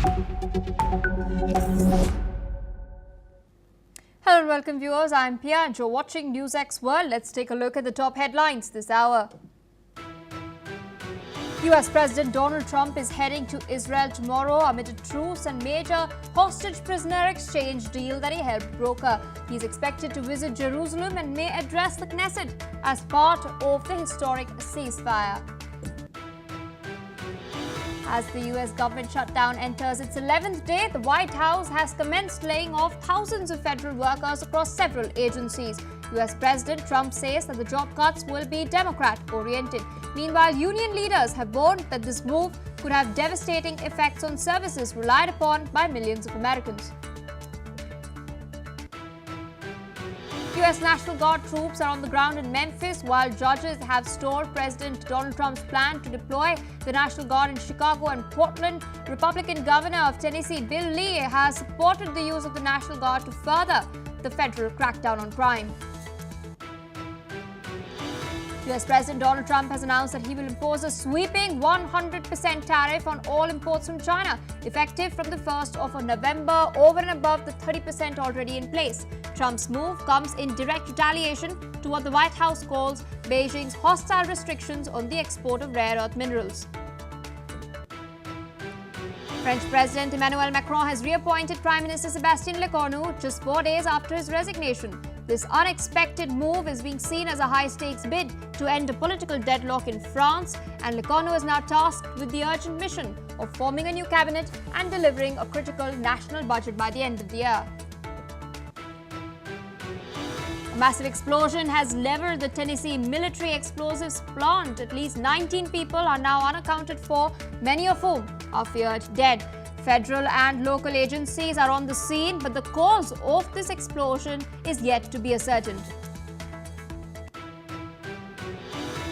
Hello and welcome viewers, I'm Pia and you're watching NewsX World. Let's take a look at the top headlines this hour. US President Donald Trump is heading to Israel tomorrow amid a truce and major hostage prisoner exchange deal that he helped broker. He's expected to visit Jerusalem and may address the Knesset as part of the historic ceasefire. As the US government shutdown enters its 11th day, the White House has commenced laying off thousands of federal workers across several agencies. US President Trump says that the job cuts will be Democrat-oriented. Meanwhile, union leaders have warned that this move could have devastating effects on services relied upon by millions of Americans. US National Guard troops are on the ground in Memphis, while judges have stalled President Donald Trump's plan to deploy the National Guard in Chicago and Portland. Republican Governor of Tennessee Bill Lee has supported the use of the National Guard to further the federal crackdown on crime. US President Donald Trump has announced that he will impose a sweeping 100% tariff on all imports from China, effective from the 1st of November, over and above the 30% already in place. Trump's move comes in direct retaliation to what the White House calls Beijing's hostile restrictions on the export of rare earth minerals. French President Emmanuel Macron has reappointed Prime Minister Sébastien Lecornu just 4 days after his resignation. This unexpected move is being seen as a high-stakes bid to end a political deadlock in France, and Lecornu is now tasked with the urgent mission of forming a new cabinet and delivering a critical national budget by the end of the year. A massive explosion has leveled the Tennessee military explosives plant. At least 19 people are now unaccounted for, many of whom are feared dead. Federal and local agencies are on the scene, but the cause of this explosion is yet to be ascertained.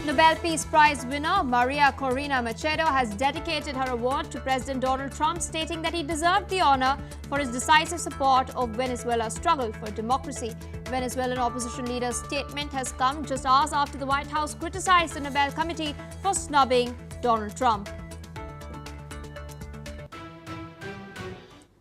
Nobel Peace Prize winner Maria Corina Machado has dedicated her award to President Donald Trump, stating that he deserved the honor for his decisive support of Venezuela's struggle for democracy. Venezuelan opposition leader's statement has come just hours after the White House criticized the Nobel Committee for snubbing Donald Trump.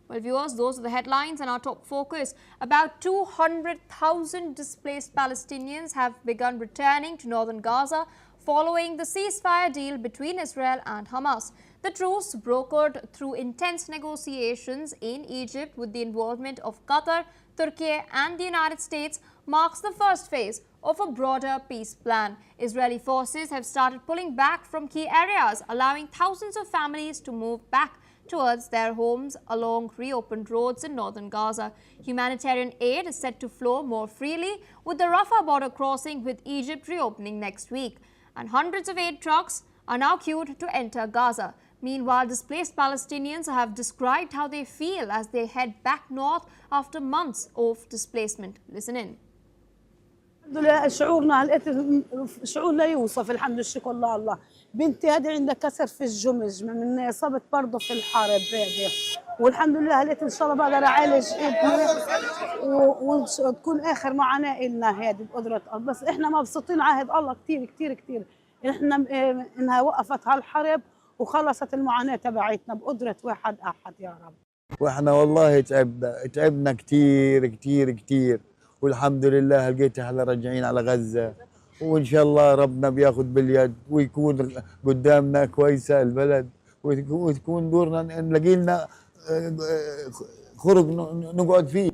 Well, viewers, those are the headlines and our top focus. About 200,000 displaced Palestinians have begun returning to northern Gaza following the ceasefire deal between Israel and Hamas. The truce, brokered through intense negotiations in Egypt with the involvement of Qatar, Turkey and the United States, marks the first phase of a broader peace plan. Israeli forces have started pulling back from key areas, allowing thousands of families to move back towards their homes along reopened roads in northern Gaza. Humanitarian aid is set to flow more freely, with the Rafah border crossing with Egypt reopening next week. And hundreds of aid trucks are now queued to enter Gaza. Meanwhile, displaced Palestinians have described how they feel as they head back north after months of displacement. Listen in. الحمد لله شعورنا شعور لا يوصف. الحمد لله الله بنتي هذه عندها كسر في الجمج من اصابه برضه في الحرب هذه، والحمد لله هليت ان شاء الله بقدر اعالج ابني وتكون اخر معاناه لنا هذه بقدره الله. بس احنا مبسوطين عهد الله كثير كثير كثير احنا انها وقفت هالحرب وخلصت المعاناه تبعتنا بقدره واحد احد يا رب. واحنا والله تعبنا كثير كثير كثير، والحمد لله لقيت احنا راجعين على غزة، وان شاء الله ربنا بياخذ باليد ويكون قدامنا كويسة البلد، وتكون دورنا نلاقي لنا خرج نقعد فيه.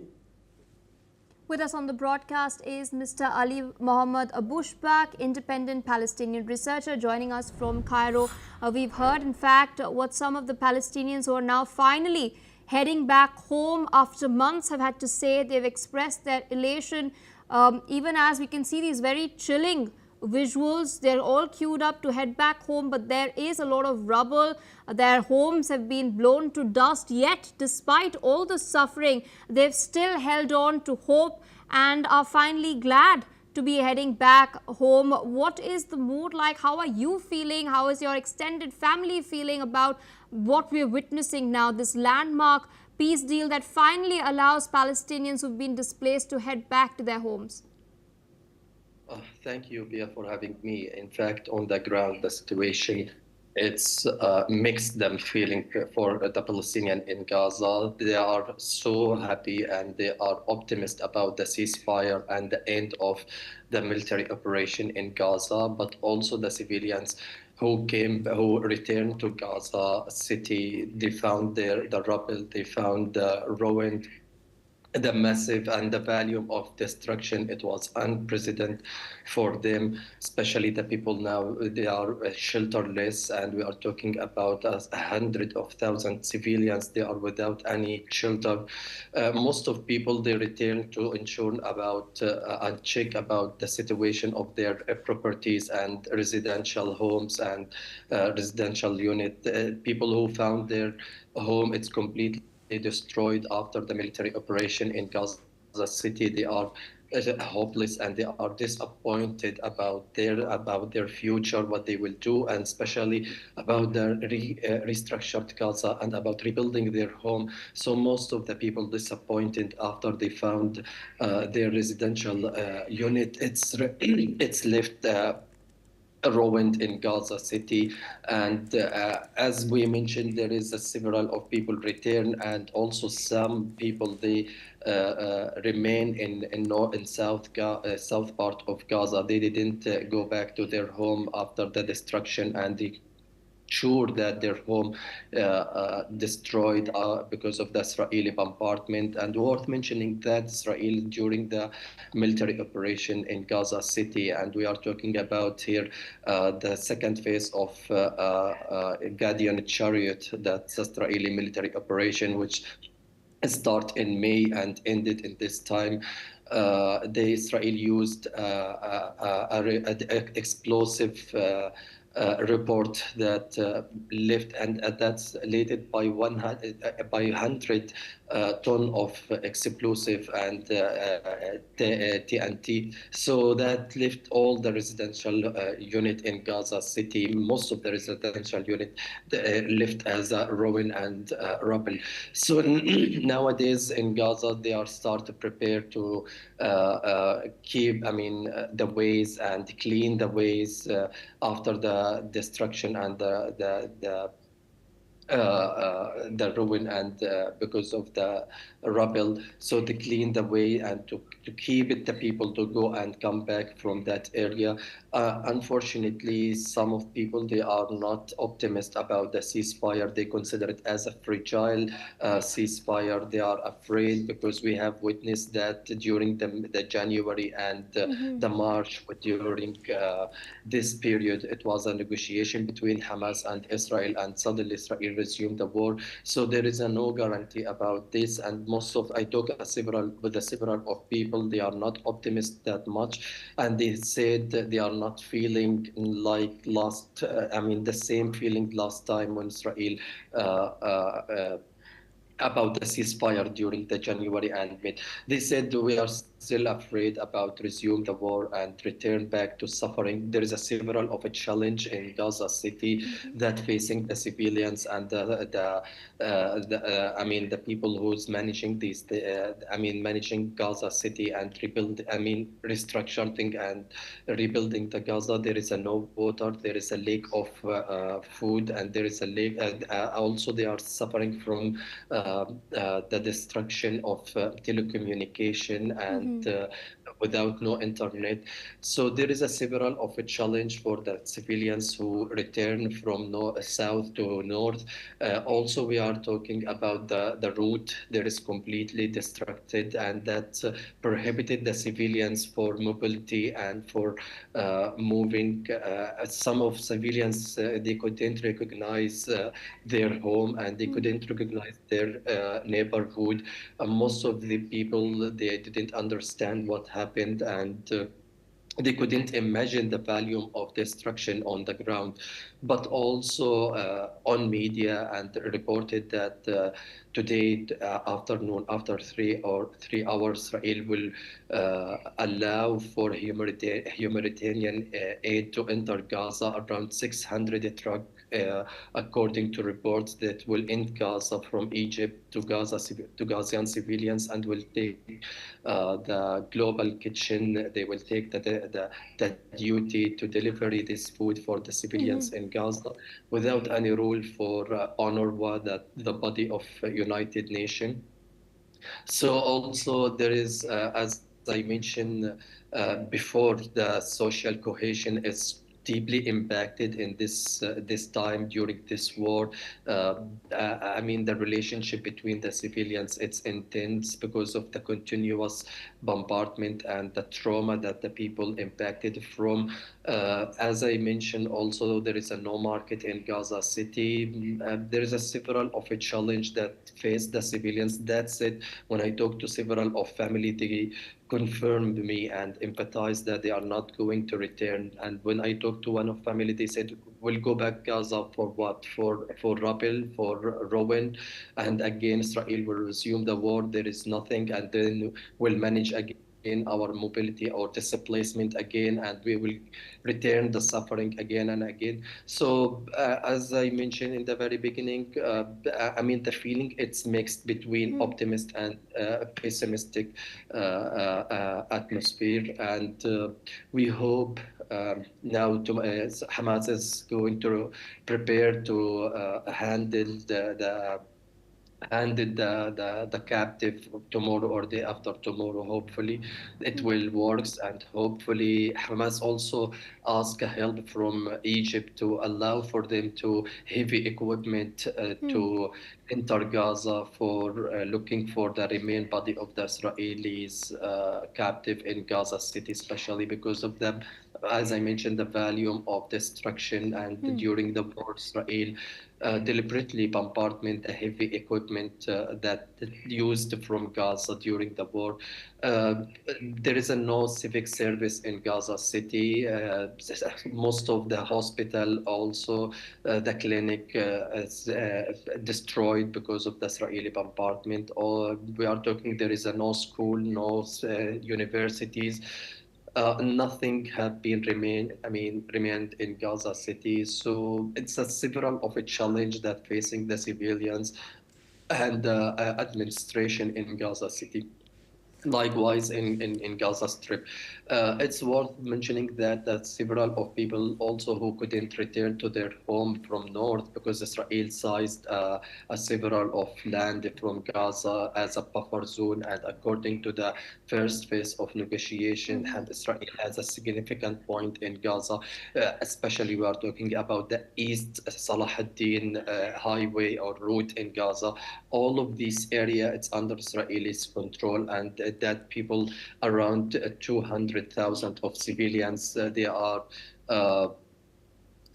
With us on the broadcast is Mr. Ali Mohammed Abushbak, independent Palestinian researcher, joining us from Cairo. We've heard, in fact, what some of the Palestinians who are now finally heading back home after months have had to say. They've expressed their elation, even as we can see these very chilling visuals. They're all queued up to head back home, but there is a lot of rubble. Their homes have been blown to dust, yet despite all the suffering, they've still held on to hope and are finally glad to be heading back home. What is the mood like? How are you feeling? How is your extended family feeling about what we're witnessing now, this landmark peace deal that finally allows Palestinians who've been displaced to head back to their homes? Thank you, Bia, for having me. In fact, on the ground, the situation it's mixed them feeling for the Palestinian in Gaza. They are so happy and they are optimistic about the ceasefire and the end of the military operation in Gaza, but also the civilians who returned to Gaza city. They found the rubble, they found the ruined, the massive and the volume of destruction. It was unprecedented for them, especially the people now. They are shelterless, and we are talking about a hundred of thousands civilians. They are without any shelter. Most of people, they return to ensure about and check about the situation of their properties and residential homes and residential unit. People who found their home, it's completely destroyed after the military operation in Gaza City. They are hopeless and they are disappointed about their future, what they will do, and especially about the restructured Gaza and about rebuilding their home. So most of the people disappointed after they found their residential unit. It's left. Ruined in Gaza City, and as we mentioned, there is a several of people return, and also some people they remain in south part of Gaza. They didn't go back to their home after the destruction, and they sure that their home destroyed because of the Israeli bombardment. And worth mentioning that Israel during the military operation in Gaza City, and we are talking about here the second phase of Guardian Chariot, that's Israeli military operation, which start in May and ended in this time. The Israel used explosive report that left, and that's laid by 100 ton of explosive and TNT. So that left all the residential unit in Gaza City, most of the residential unit left as a ruin and rubble. So nowadays in Gaza, they are start to prepare to keep, the ways and clean the ways after the destruction and the ruin and because of the rubble. So to clean the way and to keep it the people to go and come back from that area. Unfortunately, some of people, they are not optimistic about the ceasefire. They consider it as a fragile ceasefire. They are afraid because we have witnessed that during the January and the March, during this period, it was a negotiation between Hamas and Israel, and suddenly Israel resumed the war. So there is no guarantee about this, and most of I talk with several of people, they are not optimistic that much, and they said that they are not feeling like the same feeling last time when Israel uh, uh, about the ceasefire during the January and mid. They said we are still afraid about resume the war and return back to suffering. There is a several of a challenge in Gaza City that facing the civilians and the people who's managing these. Managing Gaza City and restructuring and rebuilding the Gaza. There is a no water. There is a lack of food, and there is a lack. Also, they are suffering from the destruction of telecommunication and without no internet. So there is a several of a challenge for the civilians who return from south to north. Also, we are talking about the route. There is completely destructed, and that prohibited the civilians for mobility and for moving. Some of civilians, they couldn't recognize their home, and they couldn't recognize their neighborhood. Most of the people, they didn't understand what happened, and they couldn't imagine the volume of destruction on the ground. But also on media and reported that today afternoon, after 3 hours, Israel will allow for humanitarian aid to enter Gaza. Around 600 truck according to reports, that will end Gaza from Egypt to Gaza to Gazian civilians, and will take the global kitchen. They will take the duty to deliver this food for the civilians in Gaza without any rule for UNRWA, that the body of United Nations. So also there is, as I mentioned before, the social cohesion is deeply impacted in this time during this war. I mean, the relationship between the civilians, it's intense because of the continuous bombardment and the trauma that the people impacted from. As I mentioned, also there is a no market in Gaza City. There is a several of a challenge that face the civilians. That's it. When I talk to several of family, they confirmed me and empathized that they are not going to return. And when I talked to one of family, they said, "We'll go back Gaza for what? For rubble, for ruin, and again Israel will resume the war. There is nothing, and then we'll manage again our mobility or displacement again, and we will return the suffering again and again." So, as I mentioned in the very beginning, I mean, the feeling it's mixed between optimist and pessimistic atmosphere, and we hope now Hamas is going to prepare to handle the captive tomorrow or day after tomorrow. Hopefully it will works, and hopefully Hamas also ask help from Egypt to allow for them to heavy equipment to enter Gaza for looking for the remain body of the Israelis captive in Gaza City, especially because of the, as I mentioned, the volume of destruction, and during the war Israel deliberately bombardment the heavy equipment that used from Gaza during the war. There is no civic service in Gaza City. Most of the hospital, also the clinic, is destroyed because of the Israeli bombardment. Or we are talking, there is no school, no universities. Nothing have been remained in Gaza City. So it's a several of a challenge that facing the civilians and administration in Gaza City. Likewise, in Gaza Strip, it's worth mentioning that several of people also who couldn't return to their home from north because Israel seized a several of land from Gaza as a buffer zone, and according to the first phase of negotiation, and Israel has a significant point in Gaza, especially we are talking about the East Salahuddin highway or route in Gaza. All of this area, it's under Israeli's control, and that people around 200,000 of civilians, they are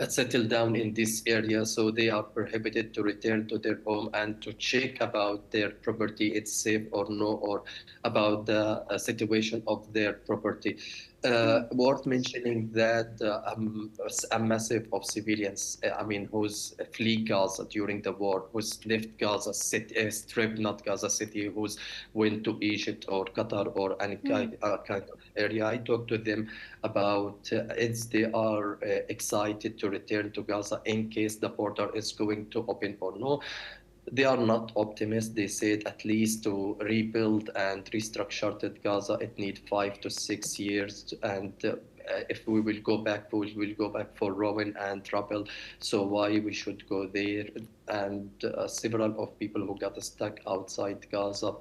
settled down in this area, so they are prohibited to return to their home and to check about their property, it's safe or no, or about the situation of their property. Worth mentioning that a massive of civilians, I mean, who's flee Gaza during the war, who's left Gaza city, Strip, not Gaza City, who's went to Egypt or Qatar or any kind of area. I talked to them about they are excited to return to Gaza in case the border is going to open or no. They are not optimists. They said at least to rebuild and restructure Gaza, it needs 5 to 6 years. And if we will go back, we will go back for ruin and trouble. So why we should go there? And several of people who got stuck outside Gaza,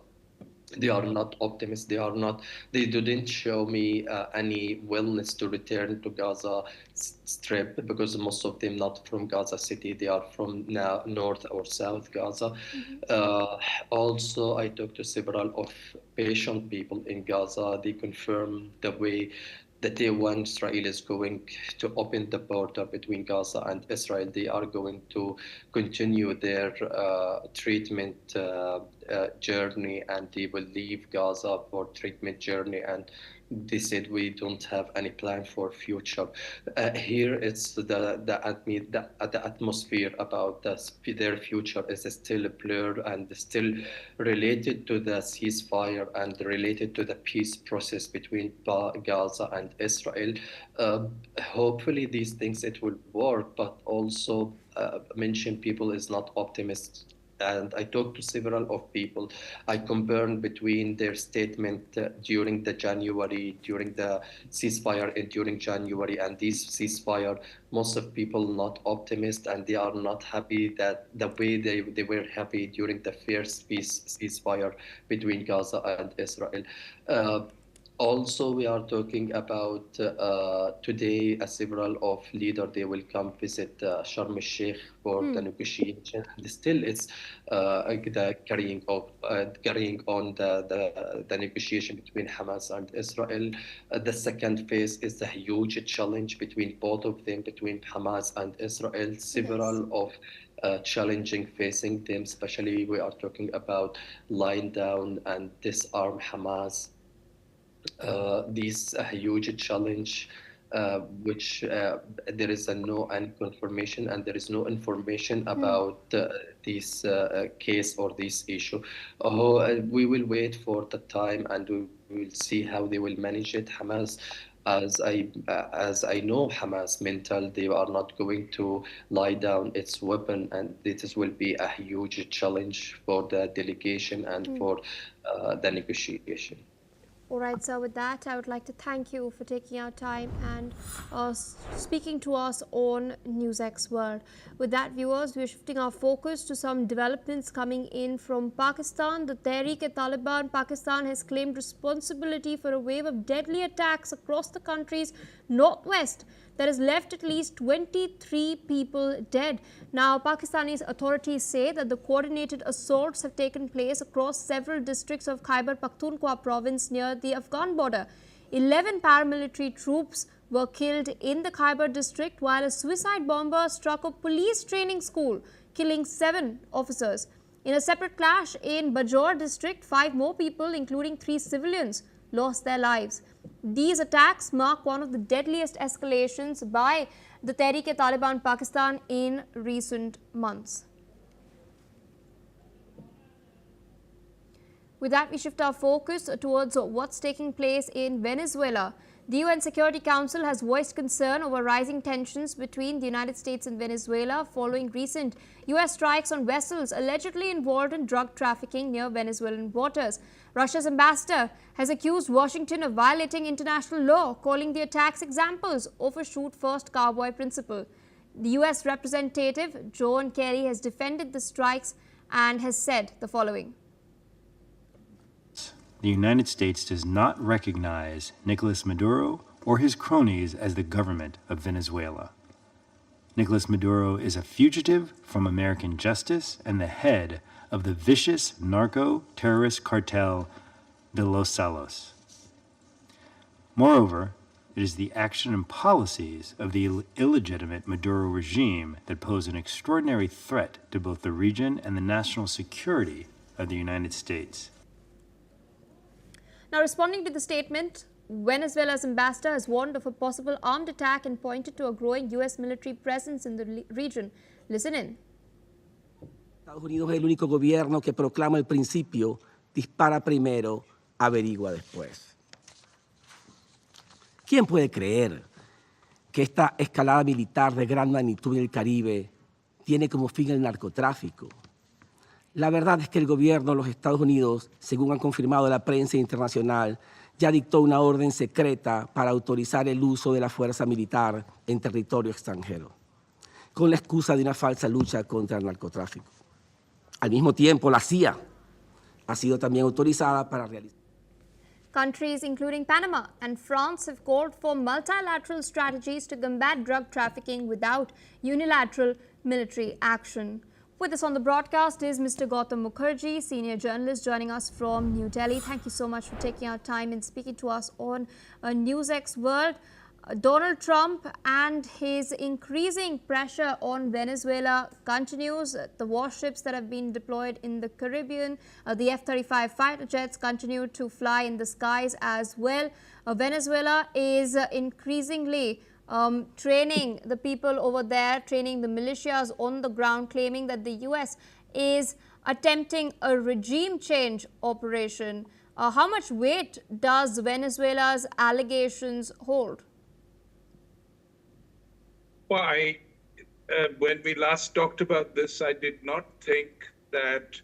they are not optimists. They didn't show me any willingness to return to Gaza Strip, because most of them not from Gaza City. They are from now North or South Gaza. Also, I talked to several of patient people in Gaza. They confirm the way that day when Israel is going to open the border between Gaza and Israel, they are going to continue their treatment journey, and they will leave Gaza for treatment journey. And they said we don't have any plan for future. Here, it's the atmosphere about their future is still blurred and still related to the ceasefire and related to the peace process between Gaza and Israel. Hopefully, these things it will work, but also mentioned people is not optimist. And I talked to several of people. I compared between their statement during the ceasefire and during January, and this ceasefire, most of people not optimist, and they are not happy that the way they were happy during the first ceasefire between Gaza and Israel. Also, we are talking about today, several of leaders, they will come visit Sharm el-Sheikh for the negotiation. And still, it's carrying on the negotiation between Hamas and Israel. The second phase is the huge challenge between both of them, between Hamas and Israel. Several of challenging facing them, especially we are talking about lying down and disarm Hamas. This a huge challenge, which there is no any confirmation and there is no information about this case or this issue. We will wait for the time and we will see how they will manage it. Hamas, as I know Hamas mental, they are not going to lie down its weapon, and this will be a huge challenge for the delegation and for the negotiation. All right, so with that, I would like to thank you for taking our time and speaking to us on NewsX World. With that, viewers, we are shifting our focus to some developments coming in from Pakistan. The Tehreek-e-Taliban Pakistan has claimed responsibility for a wave of deadly attacks across the country's northwest that has left at least 23 people dead. Now, Pakistani authorities say that the coordinated assaults have taken place across several districts of Khyber Pakhtunkhwa province near the Afghan border. 11 paramilitary troops were killed in the Khyber district, while a suicide bomber struck a police training school, killing 7 officers. In a separate clash in Bajaur district, 5 more people, including 3 civilians, lost their lives. These attacks mark one of the deadliest escalations by the Tehreek-e-Taliban Pakistan in recent months. With that, we shift our focus towards what's taking place in Venezuela. The UN Security Council has voiced concern over rising tensions between the United States and Venezuela following recent US strikes on vessels allegedly involved in drug trafficking near Venezuelan waters. Russia's ambassador has accused Washington of violating international law, calling the attacks examples of a shoot-first cowboy principle. The US representative, John Kerry, has defended the strikes and has said the following. The United States does not recognize Nicolas Maduro or his cronies as the government of Venezuela. Nicolas Maduro is a fugitive from American justice and the head of the vicious narco-terrorist cartel de Los Salos. Moreover, it is the action and policies of the illegitimate Maduro regime that pose an extraordinary threat to both the region and the national security of the United States. Now, responding to the statement, Venezuela's ambassador has warned of a possible armed attack and pointed to a growing U.S. military presence in the region. Listen in. Estados Unidos es el único gobierno que proclama el principio, dispara primero, averigua después. ¿Quién puede creer que esta escalada militar de gran magnitud en el Caribe tiene como fin el narcotráfico? La verdad es que el gobierno de los Estados Unidos, según han confirmado la prensa internacional, ya dictó una orden secreta para autorizar el uso de la fuerza militar en territorio extranjero, con la excusa de una falsa lucha contra el narcotráfico. Al mismo tiempo, la CIA ha sido también autorizada para realizar. Countries including Panama and France have called for multilateral strategies to combat drug trafficking without unilateral military action. With us on the broadcast is Mr. Gautam Mukherjee, senior journalist joining us from New Delhi. Thank you so much for taking our time and speaking to us on NewsX World. Donald Trump and his increasing pressure on Venezuela continues. The warships that have been deployed in the Caribbean, the F-35 fighter jets continue to fly in the skies as well. Venezuela is increasingly training the people over there, training the militias on the ground, claiming that the US is attempting a regime change operation. How much weight does Venezuela's allegations hold? Well, when we last talked about this, I did not think that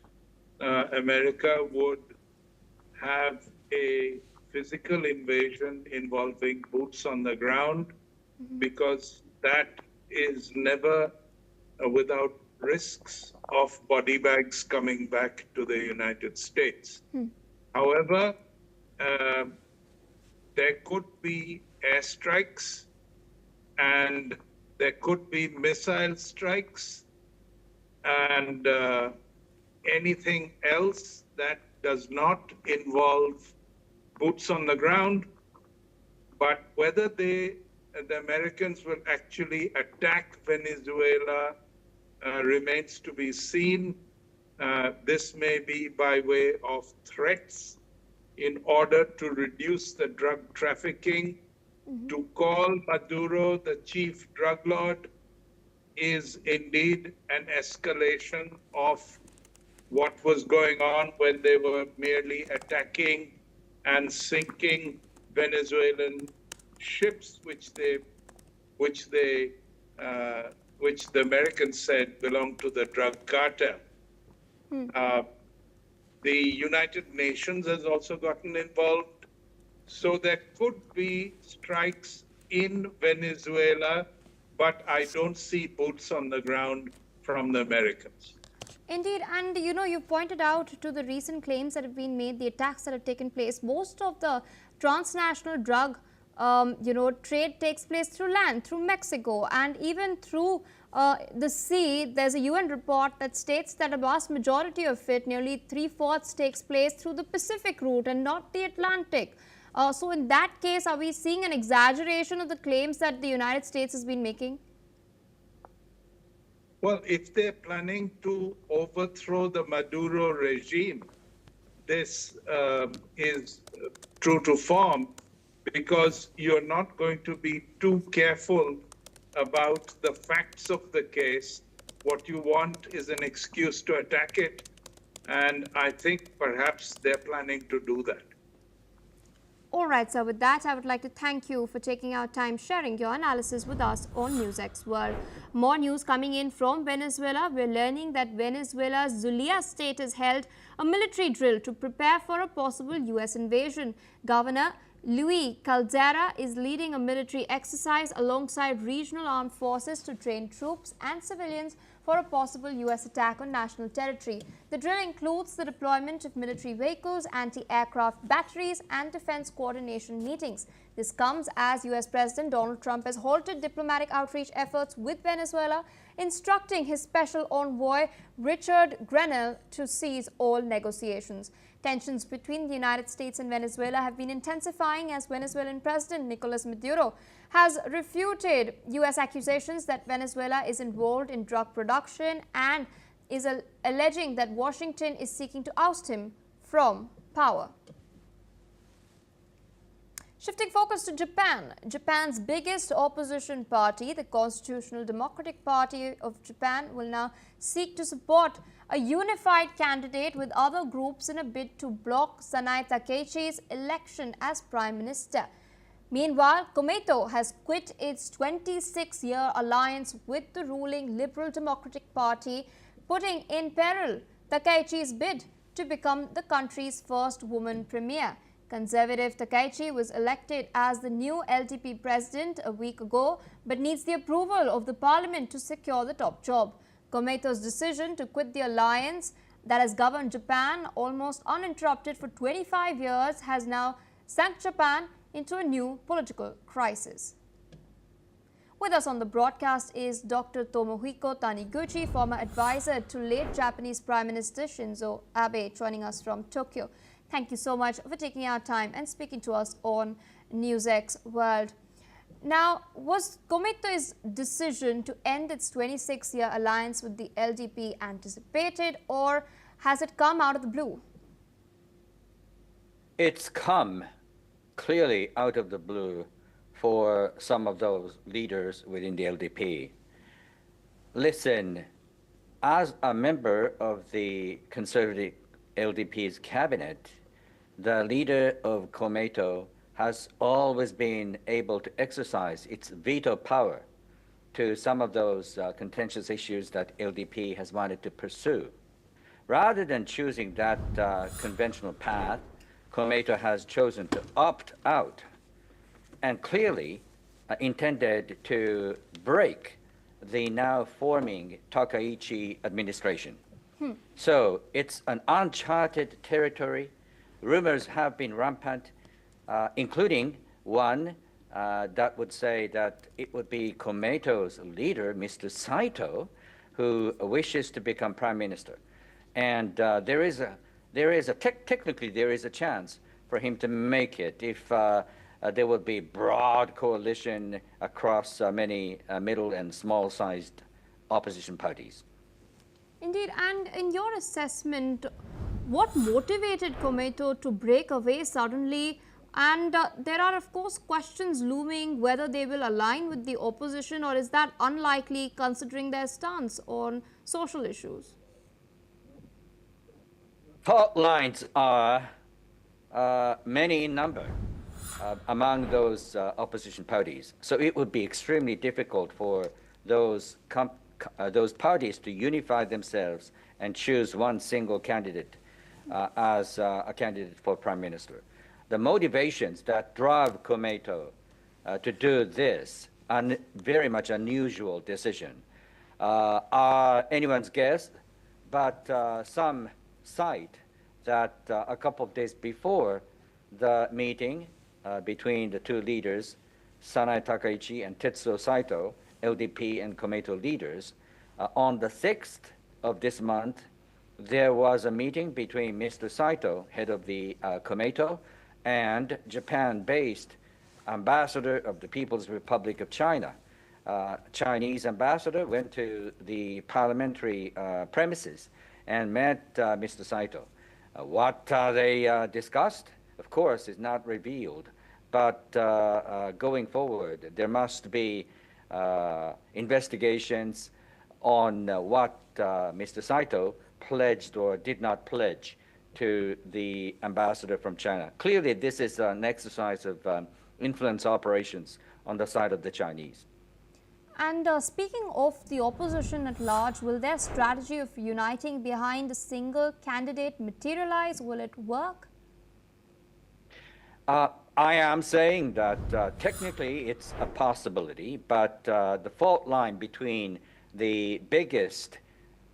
America would have a physical invasion involving boots on the ground, because that is never without risks of body bags coming back to the United States. However, there could be airstrikes and there could be missile strikes and anything else that does not involve boots on the ground. But whether the Americans will actually attack Venezuela remains to be seen. This may be by way of threats in order to reduce the drug trafficking. To call Maduro the chief drug lord is indeed an escalation of what was going on when they were merely attacking and sinking Venezuelan ships, which the Americans said belonged to the drug cartel. The United Nations has also gotten involved. So there could be strikes in Venezuela, but I don't see boots on the ground from the Americans. Indeed, and you pointed out to the recent claims that have been made, the attacks that have taken place. Most of the transnational drug trade takes place through land, through Mexico, and even through the sea. There's a UN report that states that a vast majority of it, nearly 3/4, takes place through the Pacific route and not the Atlantic. So in that case, are we seeing an exaggeration of the claims that the United States has been making? Well, if they're planning to overthrow the Maduro regime, this is true to form, because you're not going to be too careful about the facts of the case. What you want is an excuse to attack it, and I think perhaps they're planning to do that. All right, sir. With that, I would like to thank you for taking our time sharing your analysis with us on NewsX World. More news coming in from Venezuela. We're learning that Venezuela's Zulia state has held a military drill to prepare for a possible U.S. invasion. Governor Luis Caldera is leading a military exercise alongside regional armed forces to train troops and civilians for a possible U.S. attack on national territory. The drill includes the deployment of military vehicles, anti-aircraft batteries, and defense coordination meetings. This comes as U.S. President Donald Trump has halted diplomatic outreach efforts with Venezuela, instructing his special envoy Richard Grenell to cease all negotiations. Tensions between the United States and Venezuela have been intensifying as Venezuelan President Nicolas Maduro has refuted U.S. accusations that Venezuela is involved in drug production and is alleging that Washington is seeking to oust him from power. Shifting focus to Japan, Japan's biggest opposition party, the Constitutional Democratic Party of Japan, will now seek to support a unified candidate with other groups in a bid to block Sanae Takaichi's election as Prime Minister. Meanwhile, Komeito has quit its 26-year alliance with the ruling Liberal Democratic Party, putting in peril Takaichi's bid to become the country's first woman premier. Conservative Takaichi was elected as the new LDP president a week ago, but needs the approval of the parliament to secure the top job. Komeito's decision to quit the alliance that has governed Japan almost uninterrupted for 25 years has now sunk Japan into a new political crisis. With us on the broadcast is Dr. Tomohiko Taniguchi, former advisor to late Japanese Prime Minister Shinzo Abe, joining us from Tokyo. Thank you so much for taking our time and speaking to us on NewsX World. Now, was Komeito's decision to end its 26-year alliance with the LDP anticipated, or has it come out of the blue? It's come clearly out of the blue for some of those leaders within the LDP. Listen, as a member of the conservative LDP's cabinet, the leader of Komeito has always been able to exercise its veto power to some of those contentious issues that LDP has wanted to pursue. Rather than choosing that conventional path, Komeito has chosen to opt out and clearly intended to break the now forming Takaichi administration. So it's an uncharted territory. Rumors have been rampant, including one that would say that it would be Komeito's leader, Mr. Saito, who wishes to become prime minister. And technically there is a chance for him to make it if there will be broad coalition across many middle and small-sized opposition parties. Indeed, and in your assessment, what motivated Komeito to break away suddenly? And there are, of course, questions looming whether they will align with the opposition, or is that unlikely considering their stance on social issues? Fault lines are many in number among those opposition parties. So it would be extremely difficult for those parties to unify themselves and choose one single candidate as a candidate for prime minister. The motivations that drive Komeito to do this very much unusual decision are anyone's guess, but some cite that a couple of days before the meeting between the two leaders, Sanae Takaichi and Tetsuo Saito, LDP and Komeito leaders, on the 6th of this month, there was a meeting between Mr. Saito, head of the Komeito, and Japan-based ambassador of the People's Republic of China. Chinese ambassador went to the parliamentary premises and met Mr. Saito. What they discussed, of course, is not revealed, but going forward, there must be investigations on what Mr. Saito pledged or did not pledge to the ambassador from China. Clearly, this is an exercise of influence operations on the side of the Chinese. And speaking of the opposition at large, will their strategy of uniting behind a single candidate materialize? Will it work? I am saying that technically it's a possibility, but the fault line between the biggest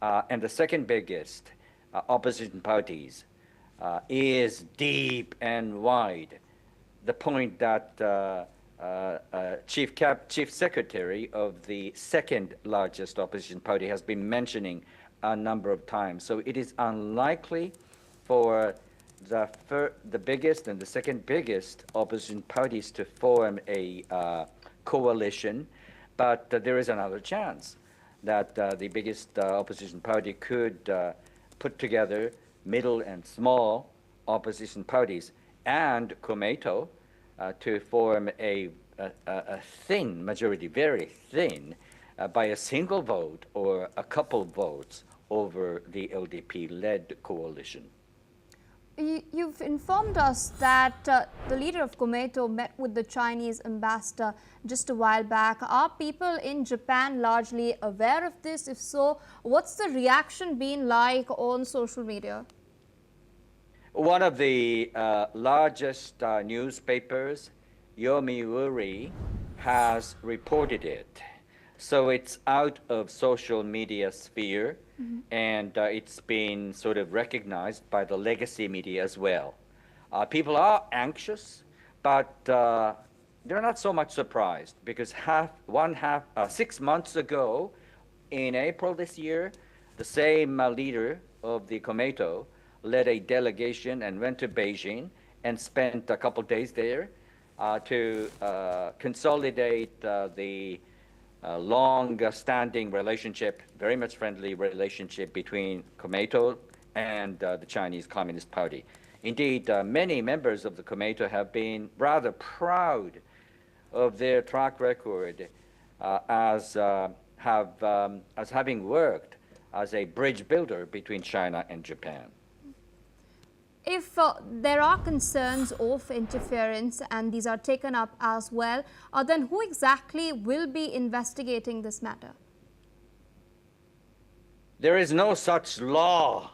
and the second biggest opposition parties is deep and wide. The point that Chief Secretary of the second largest opposition party has been mentioning a number of times. So it is unlikely for the biggest and the second biggest opposition parties to form a coalition, but there is another chance that the biggest opposition party could put together middle and small opposition parties and Komeito to form a thin majority, very thin, by a single vote or a couple votes over the LDP-led coalition. You've informed us that the leader of Komeito met with the Chinese ambassador just a while back. Are people in Japan largely aware of this? If so, what's the reaction been like on social media? One of the largest newspapers, Yomiuri, has reported it. So it's out of social media sphere, and it's been sort of recognized by the legacy media as well. People are anxious, but they're not so much surprised because 6 months ago, in April this year, the same leader of the Komeito led a delegation and went to Beijing and spent a couple days there to consolidate the long-standing relationship, very much friendly relationship between Komeito and the Chinese Communist Party. Indeed, many members of the Komeito have been rather proud of their track record as having worked as a bridge builder between China and Japan. if there are concerns of interference and these are taken up as well, then who exactly will be investigating this matter? There is no such law,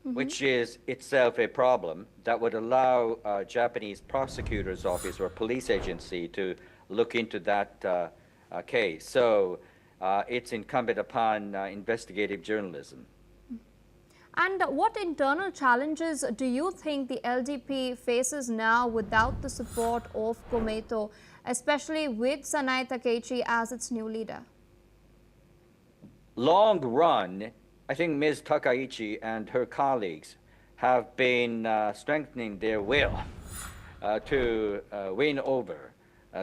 which is itself a problem, that would allow Japanese prosecutor's office or police agency to look into that case. So it's incumbent upon investigative journalism. And what internal challenges do you think the LDP faces now without the support of Komeito, especially with Sanai Takeichi as its new leader? Long run, I think Ms. Takaichi and her colleagues have been strengthening their will to win over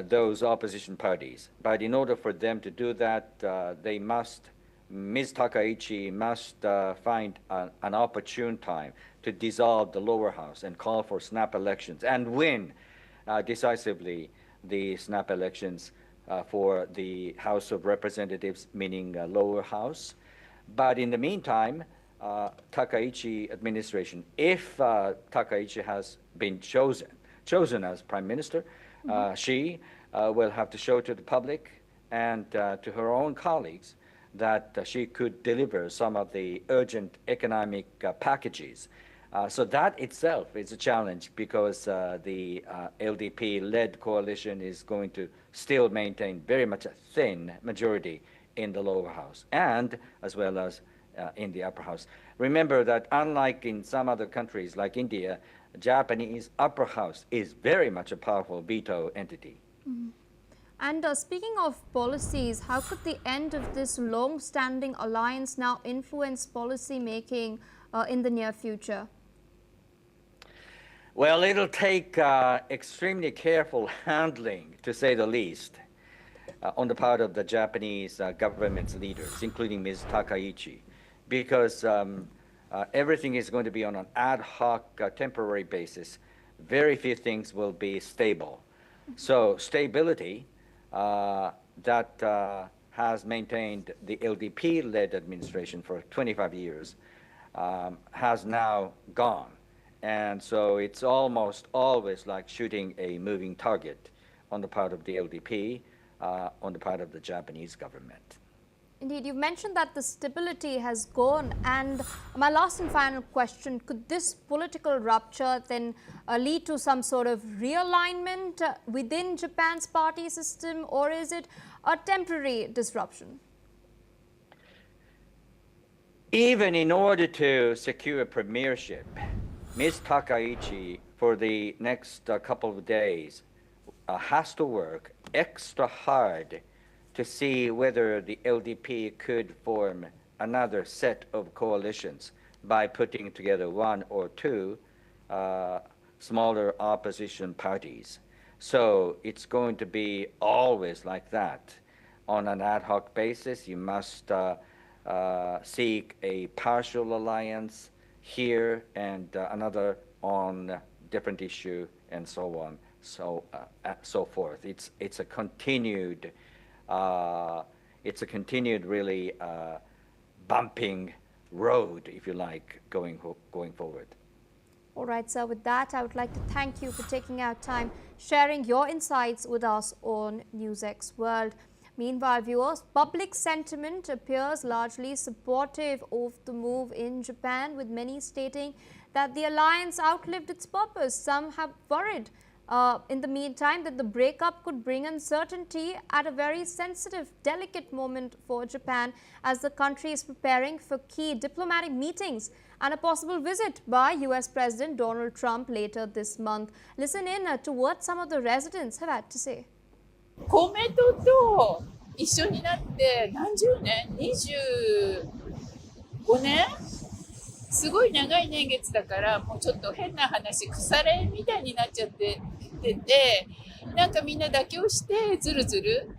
those opposition parties. But in order for them to do that, Ms. Takaichi must find an opportune time to dissolve the lower house and call for snap elections and win decisively the snap elections for the House of Representatives, meaning lower house. But in the meantime, Takaichi administration, if Takaichi has been chosen as prime minister, she will have to show to the public and to her own colleagues that she could deliver some of the urgent economic packages. So that itself is a challenge because the LDP-led coalition is going to still maintain very much a thin majority in the lower house and as well as in the upper house. Remember that unlike in some other countries like India, Japanese upper house is very much a powerful veto entity. And speaking of policies, how could the end of this long-standing alliance now influence policy making in the near future? Well, it'll take extremely careful handling, to say the least, on the part of the Japanese government's leaders, including Ms. Takaichi, because everything is going to be on an ad hoc, temporary basis. Very few things will be stable. So stability that has maintained the LDP-led administration for 25 years has now gone. And so it's almost always like shooting a moving target on the part of the LDP, on the part of the Japanese government. Indeed, you've mentioned that the stability has gone, and my last and final question, could this political rupture then lead to some sort of realignment within Japan's party system, or is it a temporary disruption? Even in order to secure premiership, Ms. Takaichi, for the next couple of days, has to work extra hard to see whether the LDP could form another set of coalitions by putting together one or two smaller opposition parties. So it's going to be always like that. On an ad hoc basis, you must seek a partial alliance here and another on different issue and so on, so forth. It's a continued really bumping road, if you like, going forward. All right, sir. With that, I would like to thank you for taking out time, sharing your insights with us on NewsX World. Meanwhile, viewers, public sentiment appears largely supportive of the move in Japan, with many stating that the alliance outlived its purpose. Some have worried in the meantime that the breakup could bring uncertainty at a very sensitive, delicate moment for Japan, as the country is preparing for key diplomatic meetings and a possible visit by US President Donald Trump later this month. Listen in to what some of the residents have had to say. 公明党と一緒になって何十年 ?25 年すごい長い年月だから、もうちょっと変な話、腐れみたいになっちゃってて、なんかみんな妥協してずるずる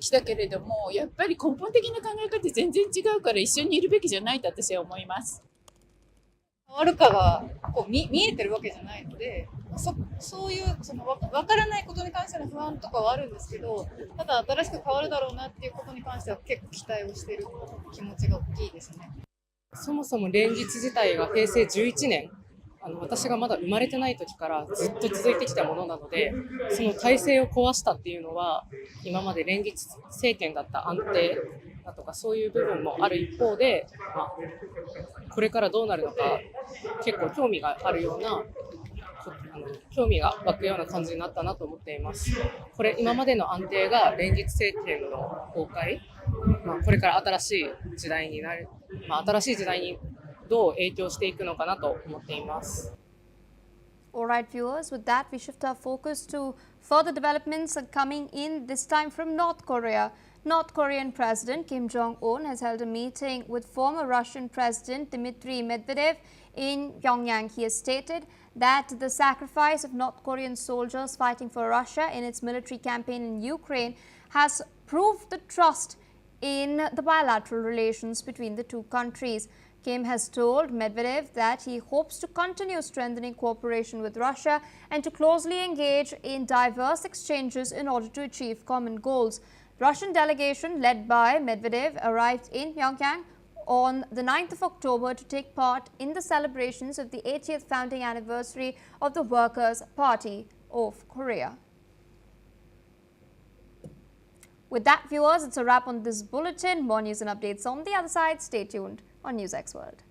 来たけれども、やっぱり根本的な考え方全然違うから一緒にいるべきじゃないと私は思います。変わるかがこう見えてるわけじゃないので、そういうその分からないことに関しての不安とかはあるんですけど、ただ新しく変わるだろうなっていうことに関しては結構期待をしている気持ちが大きいですね。そもそも連立自体が平成11年私がまだ生まれてない時からずっと続いてきたものなので、その体制を壊したっていうのは、今まで連立政権だった安定だとかそういう部分もある一方で、これからどうなるのか結構興味があるような興味が湧くような感じになったなと思っています。これ今までの安定が連立政権の崩壊、これから新しい時代になる、新しい時代にどう影響していくのかなと思っています。Alright viewers, with that we shift our focus to further developments coming in, this time from North Korea. North Korean President Kim Jong-un has held a meeting with former Russian President Dmitry Medvedev in Pyongyang. He has stated that the sacrifice of North Korean soldiers fighting for Russia in its military campaign in Ukraine has proved the trust in the bilateral relations between the two countries. Kim has told Medvedev that he hopes to continue strengthening cooperation with Russia and to closely engage in diverse exchanges in order to achieve common goals. The Russian delegation led by Medvedev arrived in Pyongyang on the 9th of October to take part in the celebrations of the 80th founding anniversary of the Workers' Party of Korea. With that, viewers, it's a wrap on this bulletin. More news and updates on the other side. Stay tuned on NewsX World.